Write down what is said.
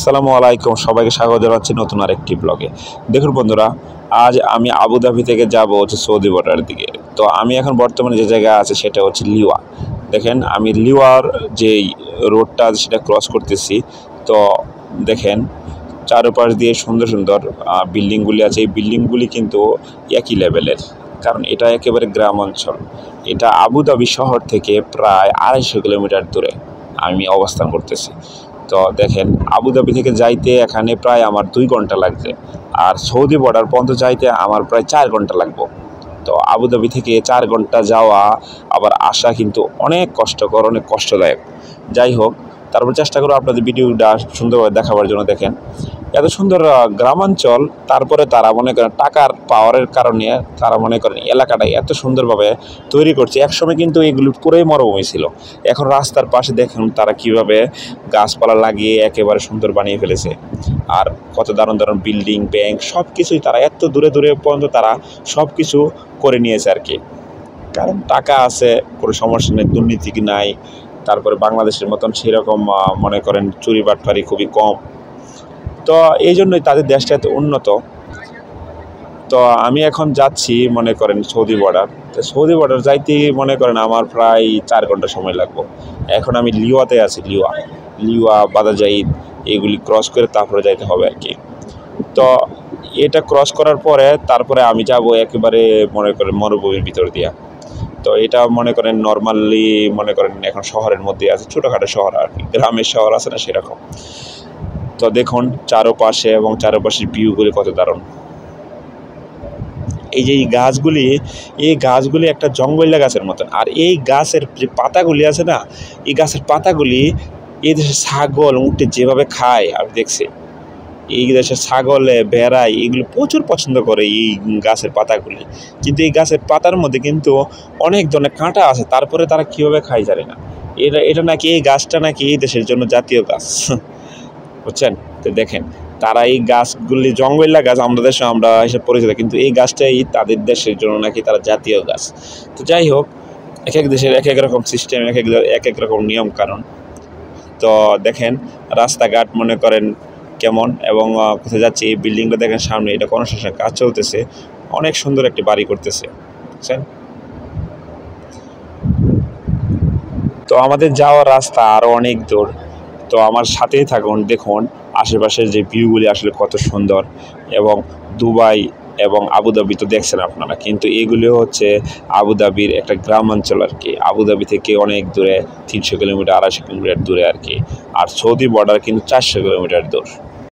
আসসালামু আলাইকুম, সবাইকে স্বাগত জানাচ্ছি নতুন আরেকটি ব্লগে। দেখুন বন্ধুরা, আজ আমি আবুধাবি থেকে যাব হচ্ছে সৌদি বর্ডারের দিকে। তো আমি এখন বর্তমানে যে জায়গায় আছে সেটা হচ্ছে লিওয়া। দেখেন আমি লিওয়ার যেই রোডটা আছে সেটা ক্রস করতেছি। তো দেখেন চারপাশ দিয়ে সুন্দর সুন্দর বিল্ডিংগুলি আছে। এই বিল্ডিংগুলি কিন্তু একই লেভেলের, কারণ এটা একেবারে গ্রাম অঞ্চল। এটা আবুধাবি শহর থেকে প্রায় 250 কিলোমিটার দূরে আমি অবস্থান করতেছি। তো দেখেন আবুধাবি থেকে যাইতে এখানে প্রায় আমার 2 ঘন্টা লাগছে, আর সৌদি বর্ডার পর্যন্ত যাইতে আমার প্রায় 4 ঘন্টা লাগবে। তো আবুধাবি থেকে 4 ঘন্টা যাওয়া আবার আসা কিন্তু অনেক কষ্টকর, অনেক কষ্টদায়ক। যাই হোক, তারপর চেষ্টা করব আপনাদের ভিডিওটা সুন্দরভাবে দেখাবার জন্য। দেখেন এত সুন্দর গ্রামাঞ্চল, তারপরে তারা মনে করেন টাকার পাওয়ারের কারণে তারা মনে করেন এলাকাটা এত সুন্দরভাবে তৈরি করছে। একসময় কিন্তু এগুলো পুরোই মরুভূমি ছিল। এখন রাস্তার পাশে দেখুন তারা কিভাবে গাছপালা লাগিয়ে একেবারে সুন্দর বানিয়ে ফেলেছে। আর কত দারুণ দারুণ বিল্ডিং, ব্যাংক সব কিছুই তারা এত দূরে দূরে পর্যন্ত তারা সব কিছু করে নিয়েছে আর কি। কারণ টাকা আছে, কোনো সমস্যা নেই, দুর্নীতি নাই। তারপরে বাংলাদেশের মতন সেরকম মনে করেন চুরি বাটপারি খুবই কম। তো এই জন্যই তাদের দেশটা এত উন্নত। তো আমি এখন যাচ্ছি মনে করেন সৌদি বর্ডার। তো সৌদি বর্ডার যাইতে মনে করেন আমার প্রায় 4 ঘন্টা সময় লাগবে। এখন আমি লিওয়াতে আছি। লিওয়া বাদাজাইদ এগুলি ক্রস করে তারপরে যাইতে হবে আর কি। তো এটা ক্রস করার পরে তারপরে আমি যাব একেবারে মনে করেন মরুভূমির ভিতর দিয়া। তো এটা মনে করেন নর্মালি মনে করেন এখন শহরের মধ্যে আছে, ছোটোখাটো শহর আর কি, গ্রামের শহর আছে না সেরকম। তো দেখুন চারপাশে এবং চারপাশের ভিউগুলি কত দারুণ। এই যে এই গাছগুলি একটা জঙ্গলা গাছের মতন। আর এই গাছের যে পাতাগুলি আছে না, এই গাছের পাতাগুলি এই দেশের ছাগল উঠে যেভাবে খায় আমি দেখছি। এই দেশের ছাগলে ভেড়াই এগুলো প্রচুর পছন্দ করে এই গাছের পাতাগুলি। কিন্তু এই গাছের পাতার মধ্যে কিন্তু অনেক ধরনের কাঁটা আছে, তারপরে তারা কীভাবে খায় জানে না। এটা নাকি এই গাছটা নাকি এই দেশের জন্য জাতীয় গাছ, বুঝছেন? তো দেখেন তারা এই গাছগুলি জঙ্গলা গাছ আমাদের দেশে আমরা হিসেবে পরিচিত, কিন্তু এই গাছটাই তাদের দেশের জন্য নাকি তারা জাতীয় গাছ। তো যাই হোক, এক এক দেশের এক এক রকম সিস্টেম, এক এক রকম নিয়ম কানুন। তো দেখেন রাস্তাঘাট মনে করেন কেমন, এবং কোথায় যাচ্ছে এই বিল্ডিংটা দেখেন সামনে, এটা কনস্ট্রাকশন কাজ চলতেছে। অনেক সুন্দর একটি বাড়ি করতেছে, বুঝছেন? তো আমাদের যাওয়ার রাস্তা আরও অনেক দূর। তো আমার সাথেই থাকুন, দেখুন আশেপাশের যে ভিউগুলি আসলে কত সুন্দর। এবং দুবাই এবং আবুধাবি তো দেখছেন আপনারা, কিন্তু এগুলি হচ্ছে আবুধাবির একটা গ্রামাঞ্চল আর কি। আবুধাবি থেকে অনেক দূরে, 300 কিলোমিটার 250 কিলোমিটার দূরে আর কি। আর সৌদি বর্ডার কিন্তু 400 কিলোমিটার দূর।